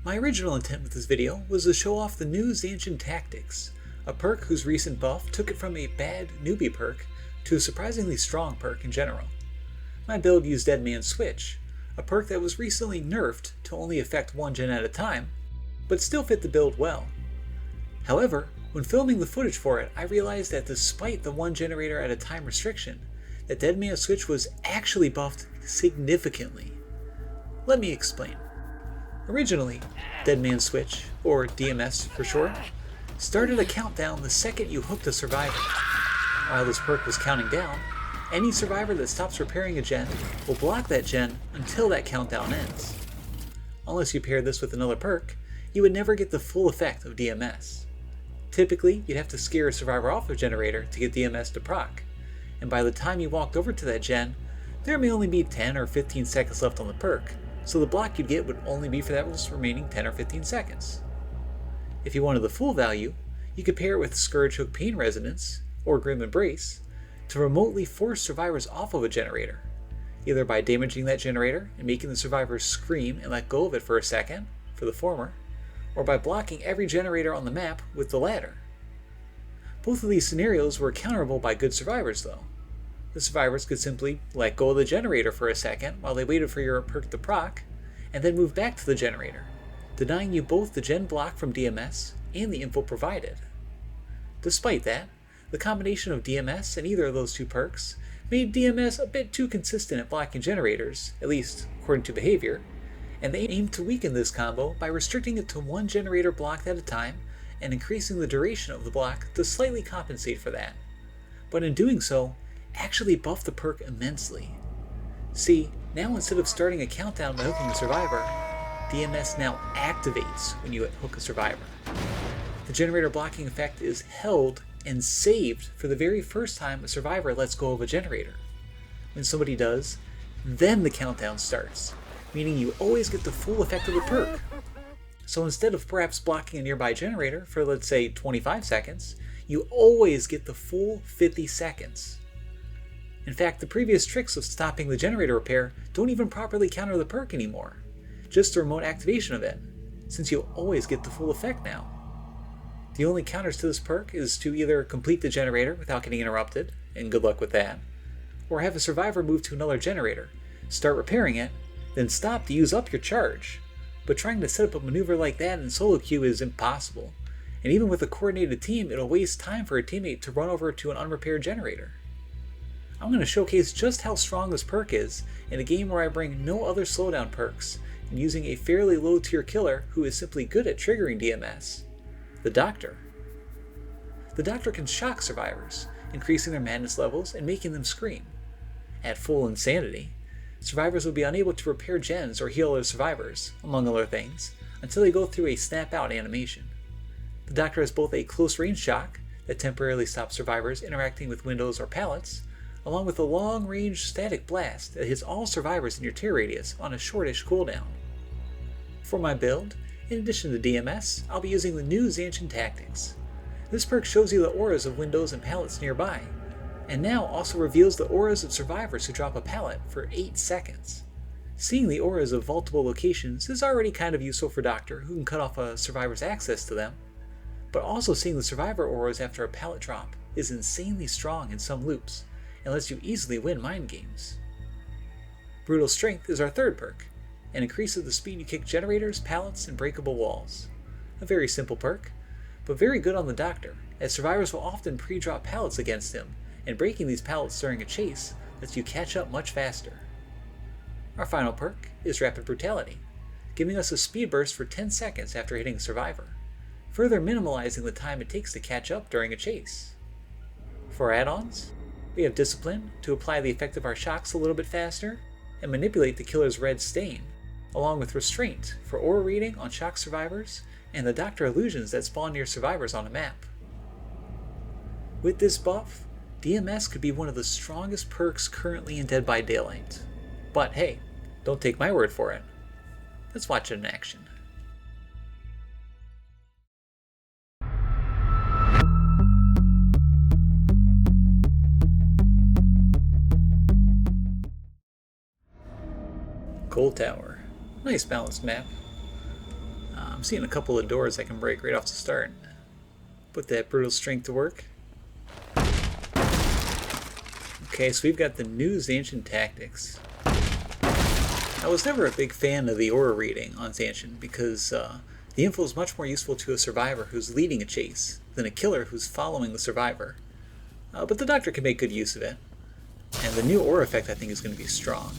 My original intent with this video was to show off the new Zanchin Tactics, a perk whose recent buff took it from a bad newbie perk to a surprisingly strong perk in general. My build used Dead Man's Switch, a perk that was recently nerfed to only affect one gen at a time, but still fit the build well. However, when filming the footage for it, I realized that despite the one generator at a time restriction, that Dead Man's Switch was actually buffed significantly. Let me explain. Originally, Dead Man's Switch, or DMS for short, started a countdown the second you hooked a survivor. While this perk was counting down, any survivor that stops repairing a gen will block that gen until that countdown ends. Unless you pair this with another perk, you would never get the full effect of DMS. Typically, you'd have to scare a survivor off a generator to get DMS to proc, and by the time you walked over to that gen, there may only be 10 or 15 seconds left on the perk, so the block you'd get would only be for that remaining 10 or 15 seconds. If you wanted the full value, you could pair it with Scourge Hook Pain Resonance, or Grim Embrace, to remotely force survivors off of a generator, either by damaging that generator and making the survivors scream and let go of it for a second, for the former, or by blocking every generator on the map with the latter. Both of these scenarios were counterable by good survivors though. The survivors could simply let go of the generator for a second while they waited for your perk to proc, and then move back to the generator, denying you both the gen block from DMS and the info provided. Despite that, the combination of DMS and either of those two perks made DMS a bit too consistent at blocking generators, at least according to behavior, and they aimed to weaken this combo by restricting it to one generator blocked at a time and increasing the duration of the block to slightly compensate for that. But in doing so, actually buffed the perk immensely. See, now instead of starting a countdown by hooking a survivor, DMS now activates when you hook a survivor. The generator blocking effect is held and saved for the very first time a survivor lets go of a generator. When somebody does, then the countdown starts, meaning you always get the full effect of the perk. So instead of perhaps blocking a nearby generator for let's say 25 seconds, you always get the full 50 seconds. In fact, the previous tricks of stopping the generator repair don't even properly counter the perk anymore, just the remote activation of it, since you'll always get the full effect now. The only counters to this perk is to either complete the generator without getting interrupted, and good luck with that, or have a survivor move to another generator, start repairing it, then stop to use up your charge. But trying to set up a maneuver like that in solo queue is impossible, and even with a coordinated team, it'll waste time for a teammate to run over to an unrepaired generator. I'm going to showcase just how strong this perk is in a game where I bring no other slowdown perks and using a fairly low tier killer who is simply good at triggering DMS, the Doctor. The Doctor can shock survivors, increasing their madness levels and making them scream. At full insanity, survivors will be unable to repair gens or heal other survivors, among other things, until they go through a snap out animation. The Doctor has both a close range shock that temporarily stops survivors interacting with windows or pallets, along with a long-range static blast that hits all survivors in your tear radius on a shortish cooldown. For my build, in addition to DMS, I'll be using the new Zanchin Tactics. This perk shows you the auras of windows and pallets nearby, and now also reveals the auras of survivors who drop a pallet for 8 seconds. Seeing the auras of multiple locations is already kind of useful for Doctor, who can cut off a survivor's access to them, but also seeing the survivor auras after a pallet drop is insanely strong in some loops, and lets you easily win mind games. Brutal Strength is our third perk, and increases the speed you kick generators, pallets, and breakable walls. A very simple perk, but very good on the Doctor, as survivors will often pre-drop pallets against him, and breaking these pallets during a chase lets you catch up much faster. Our final perk is Rapid Brutality, giving us a speed burst for 10 seconds after hitting a survivor, further minimalizing the time it takes to catch up during a chase. For add-ons, we have Discipline to apply the effect of our shocks a little bit faster, and manipulate the killer's red stain, along with Restraint for aura reading on shock survivors, and the Doctor illusions that spawn near survivors on a map. With this buff, DMS could be one of the strongest perks currently in Dead by Daylight. But hey, don't take my word for it. Let's watch it in action. Gold Tower. Nice balanced map. I'm seeing a couple of doors I can break right off the start. Put that brutal strength to work. Okay, so we've got the new Ancient Tactics. I was never a big fan of the aura reading on Zancian because the info is much more useful to a survivor who's leading a chase than a killer who's following the survivor. But the doctor can make good use of it. And the new aura effect I think is going to be strong.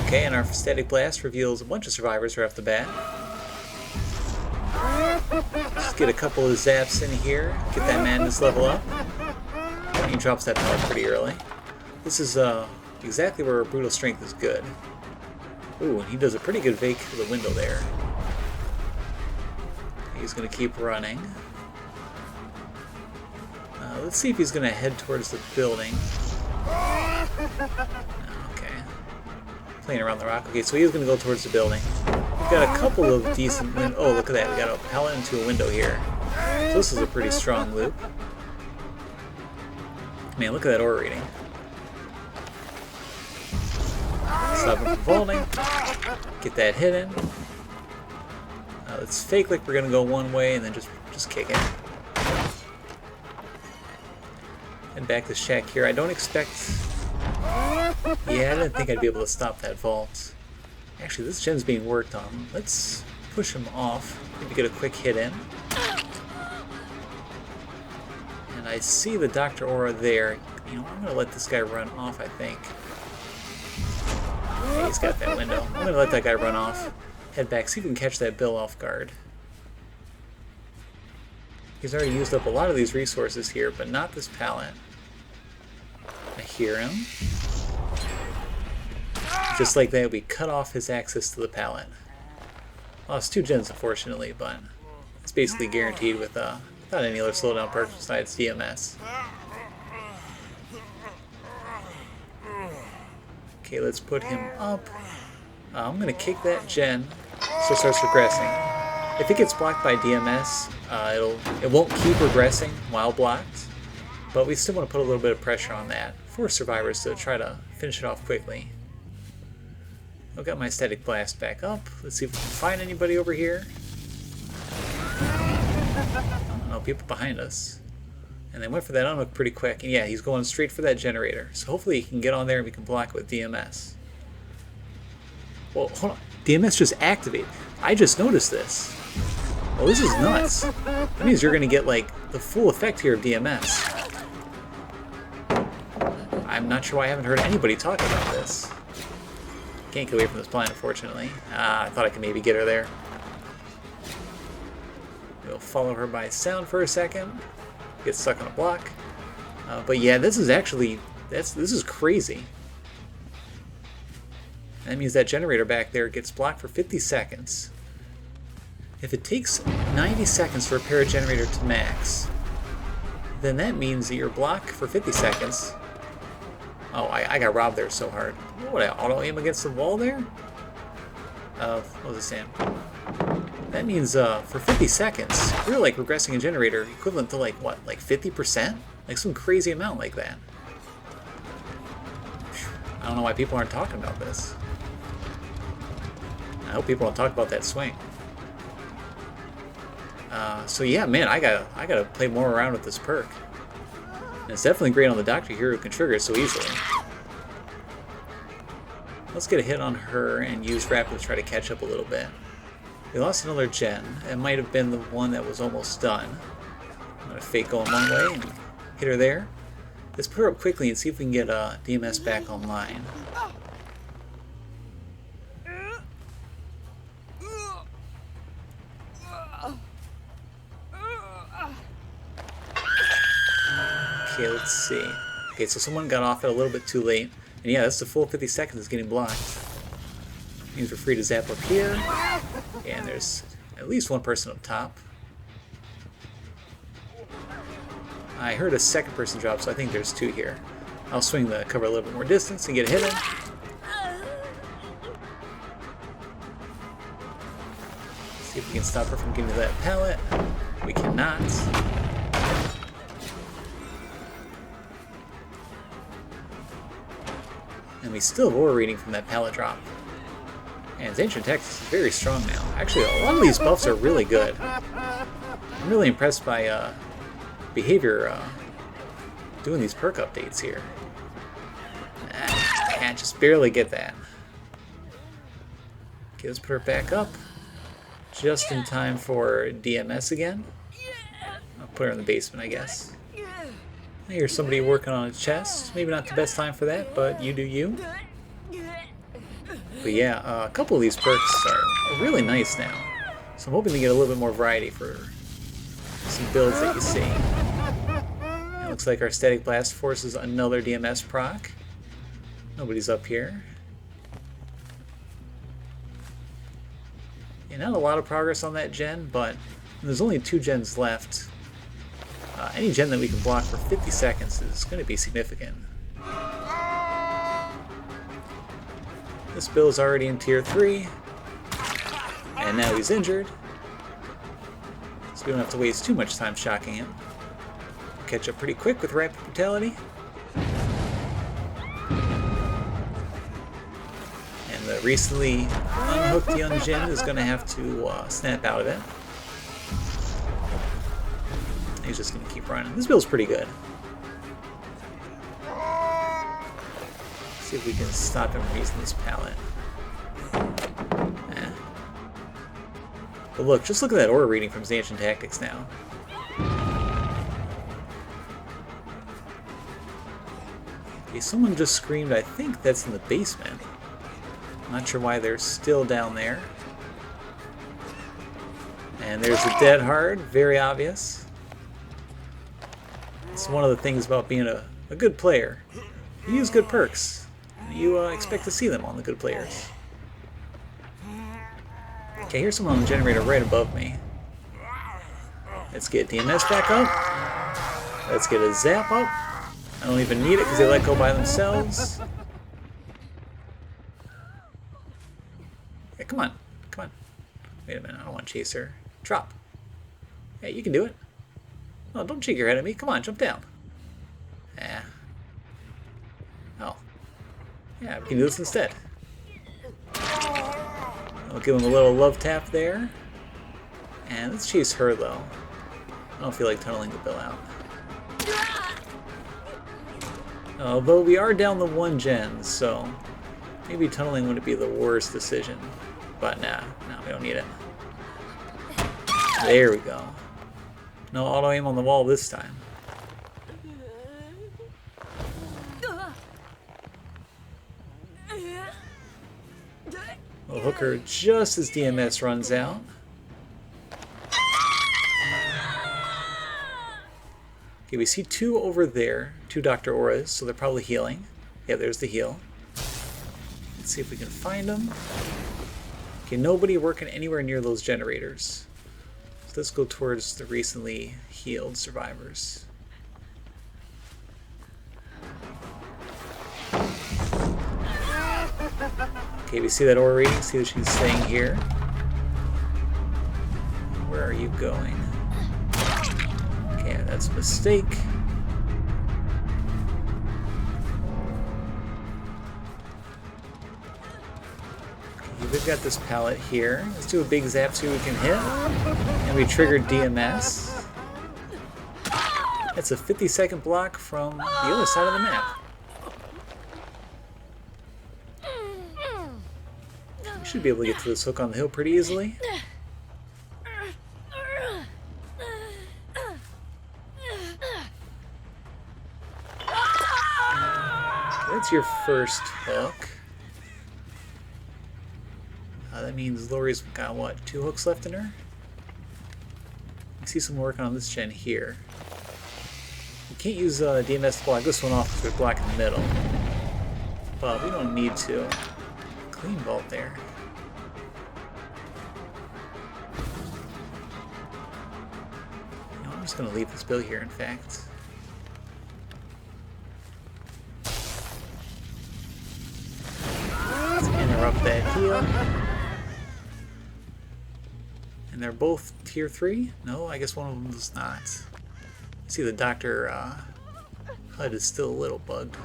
Okay, and our static blast reveals a bunch of survivors right off the bat. Just get a couple of zaps in here, get that madness level up. He drops that power pretty early. This is exactly where brutal strength is good. Ooh, and he does a pretty good vake to the window there. He's going to keep running. Let's see if he's going to head towards the building. Okay. Playing around the rock. Okay, so he's going to go towards the building. We've got a couple of decent... Oh, look at that. We got a pallet into a window here. So this is a pretty strong loop. Man, look at that aura reading. Stop him from vaulting. Get that hit in. Let's fake like we're going to go one way and then just kick it. And back to shack here. I don't expect... Yeah, I didn't think I'd be able to stop that vault. Actually, this gen's being worked on. Let's push him off. Maybe get a quick hit in. And I see the Dr. Aura there. You know, I'm going to let this guy run off, I think. Okay, he's got that window. I'm going to let that guy run off. Head back, see if we can catch that Bill off guard. He's already used up a lot of these resources here, but not this pallet. I hear him. Just like that, we cut off his access to the pallet. Lost 2 gens, unfortunately, but it's basically guaranteed without any other slowdown perks besides DMS. Okay, let's put him up. I'm going to kick that gen so it starts regressing. If it gets blocked by DMS, it won't keep regressing while blocked, but we still want to put a little bit of pressure on that for survivors to try to finish it off quickly. I've got my static blast back up. Let's see if we can find anybody over here. No people behind us. And they went for that unhook pretty quick. And yeah, he's going straight for that generator. So hopefully he can get on there and we can block it with DMS. Well, hold on. DMS just activated. I just noticed this. Well, this is nuts. That means you're going to get, like, the full effect here of DMS. I'm not sure why I haven't heard anybody talk about this. Can't get away from this planet, unfortunately. I thought I could maybe get her there. We'll follow her by sound for a second. Get stuck on a block. But yeah, this is actually... This is crazy. That means that generator back there gets blocked for 50 seconds. If it takes 90 seconds to repair a generator to max, then that means that you're blocked for 50 seconds. Oh, I got robbed there so hard. What, I auto-aim against the wall there? What was it saying? That means for 50 seconds, you're like regressing a generator equivalent to like, what, like 50%? Like some crazy amount like that. I don't know why people aren't talking about this. I hope people don't talk about that swing. So yeah, man, I gotta play more around with this perk. And it's definitely great on the Doctor here who can trigger it so easily. Let's get a hit on her and use Rapid to try to catch up a little bit. We lost another gen. It might have been the one that was almost done. I'm gonna fake going one way and hit her there. Let's put her up quickly and see if we can get DMS back online. Okay, let's see. Okay, so someone got off it a little bit too late. And yeah, that's the full 50 seconds is getting blocked. Means we're free to zap up here. And there's at least one person up top. I heard a second person drop, so I think there's 2 here. I'll swing the cover a little bit more distance and get a hit in. See if we can stop her from getting to that pallet. We cannot. And we still have aura reading from that pallet drop. And his Ancient Tactics is very strong now. Actually, a lot of these buffs are really good. I'm really impressed by behavior doing these perk updates here. Can't just barely get that. Okay, let's put her back up. Just in time for DMS again. I'll put her in the basement, I guess. I hear somebody working on a chest. Maybe not the best time for that, but you do you. But yeah, a couple of these perks are really nice now. So I'm hoping to get a little bit more variety for some builds that you see. It looks like our Static Blast forces another DMS proc. Nobody's up here. Yeah, not a lot of progress on that gen, but there's only 2 gens left. Any gen that we can block for 50 seconds is going to be significant. This Bill is already in tier 3, and now he's injured, so we don't have to waste too much time shocking him. Catch up pretty quick with Rapid Brutality. And the recently unhooked young Jin is going to have to snap out of it. He's just going to keep running. This build's pretty good. See if we can stop him from using this pallet. But look, just look at that aura reading from his Ancient Tactics now. Okay, someone just screamed, I think that's in the basement. I'm not sure why they're still down there. And there's a dead hard, very obvious. It's one of the things about being a good player. You use good perks. You expect to see them on the good players. Okay, here's someone on the generator right above me. Let's get DMS back up. Let's get a zap up. I don't even need it because they let go by themselves. Yeah, come on. Come on. Wait a minute, I don't want to chase her. Drop. Hey, you can do it. Oh, don't shake your head at me. Come on, jump down. Yeah. Oh. Yeah, we can do this instead. I'll give him a little love tap there. And let's chase her, though. I don't feel like tunneling the Bill out. Although we are down the 1 gen, so maybe tunneling wouldn't be the worst decision. But nah, no, we don't need it. There we go. No auto aim on the wall this time. We'll hook her just as DMS runs out. Okay, we see 2 over there, 2 Dr. Auras, so they're probably healing. Yeah, there's the heal. Let's see if we can find them. Okay, nobody working anywhere near those generators. So let's go towards the recently healed survivors. Okay, we see that aura reading, see that she's staying here. Where are you going? Okay, that's a mistake. Okay, we've got this pallet here. Let's do a big zap, see what we can hit. And we triggered DMS. That's a 50-second block from the other side of the map. Should be able to get to this hook on the hill pretty easily. That's your first hook. That means Lori's got, what, 2 hooks left in her? I see some work on this gen here. You can't use DMS to block this one off because we're blocking the middle. But we don't need to. Clean vault there. I'm just going to leave this bill here, in fact. Let's interrupt that heal. And they're both tier 3? No, I guess one of them is not. See, the Doctor HUD is still a little bugged.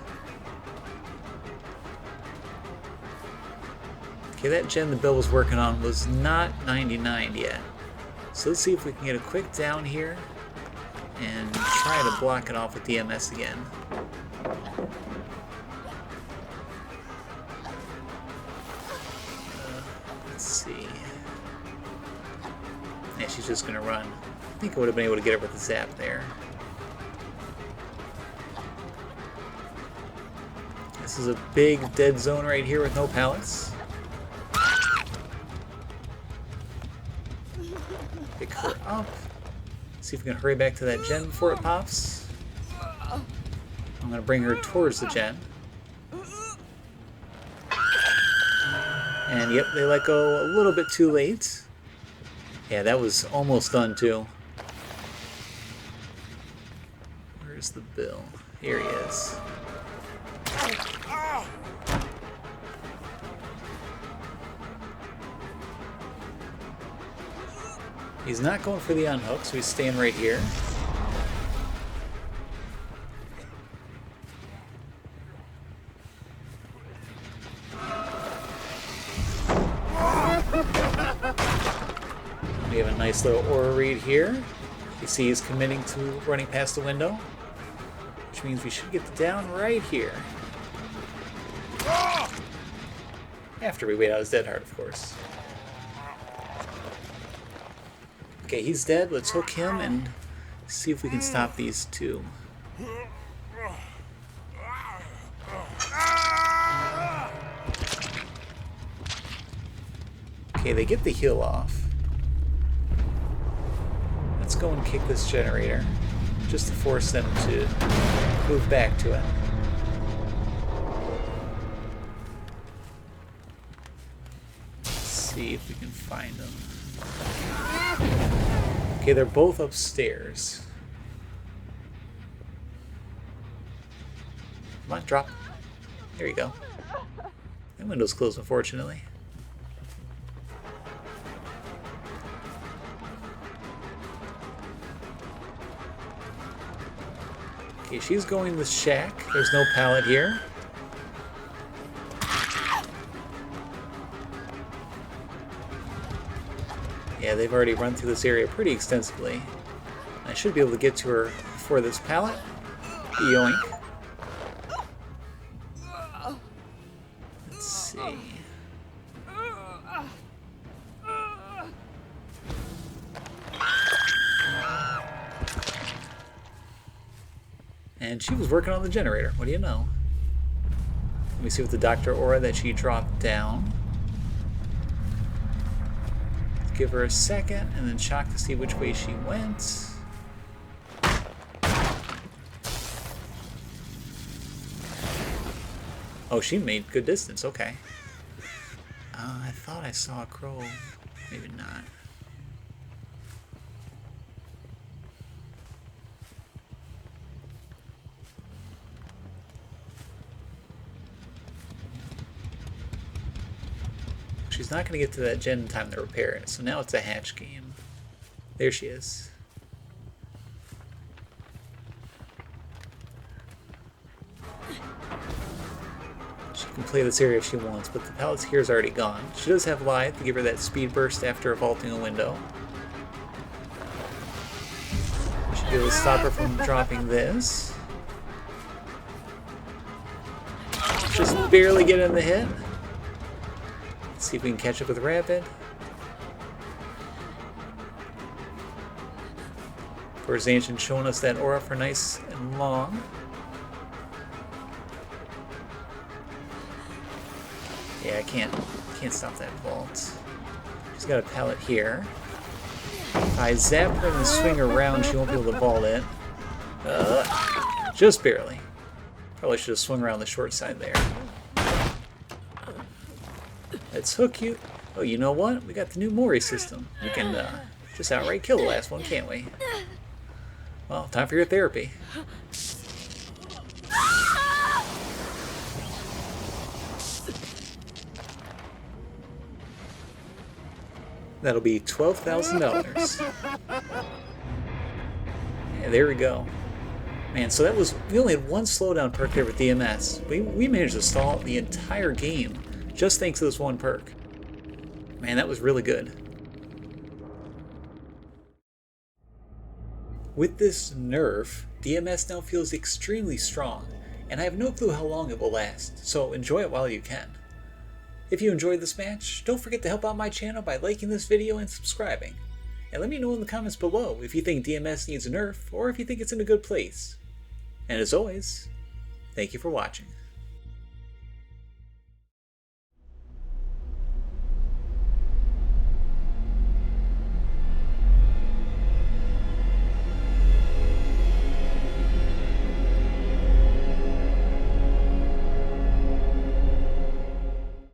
Okay, that gen the Bill was working on was not 99 yet. So let's see if we can get a quick down here and try to block it off with DMS again. Let's see. Yeah, she's just gonna run. I think I would have been able to get her with the zap there. This is a big dead zone right here with no pallets. Pick her up. See if we can hurry back to that gen before it pops. I'm going to bring her towards the gen. And yep, they let go a little bit too late. Yeah, that was almost done too. Where's the Bill? Here he is. He's not going for the unhook, so he's staying right here. We have a nice little aura read here. You see he's committing to running past the window, which means we should get the down right here. After we wait out his dead heart, of course. Okay, he's dead. Let's hook him and see if we can stop these two. Okay, they get the heal off. Let's go and kick this generator, just to force them to move back to it. Let's see if we can find them. Okay, they're both upstairs. Come on, drop. There you go. That window's closed, unfortunately. Okay, she's going to the shack. There's no pallet here. Yeah, they've already run through this area pretty extensively. I should be able to get to her before this pallet. Yoink. Let's see. And she was working on the generator. What do you know? Let me see what the Doctor Aura that she dropped down. Give her a second, and then check to see which way she went. Oh, she made good distance, okay. I thought I saw a crow. Maybe not. She's not going to get to that gen in time to repair it, so now it's a hatch game. There she is. She can play this area if she wants, but the pallets here is already gone. She does have Lithe to give her that speed burst after vaulting a window. We should be able to stop her from dropping this. Just barely get in the hit. See if we can catch up with Rapid. Of course, Ancient showing us that aura for nice and long. Yeah, I can't stop that vault. She's got a pallet here. If I zap her and swing around, she won't be able to vault it. Just barely. Probably should have swung around the short side there. Let's hook you. Oh, you know what? We got the new Mori system. We can just outright kill the last one, can't we? Well, time for your therapy. That'll be $12,000. Yeah, there we go. Man, so that was... We only had one slowdown perk there with DMS. We managed to stall the entire game. Just thanks to this one perk. Man, that was really good. With this nerf, DMS now feels extremely strong, and I have no clue how long it will last, so enjoy it while you can. If you enjoyed this match, don't forget to help out my channel by liking this video and subscribing. And let me know in the comments below if you think DMS needs a nerf or if you think it's in a good place. And as always, thank you for watching.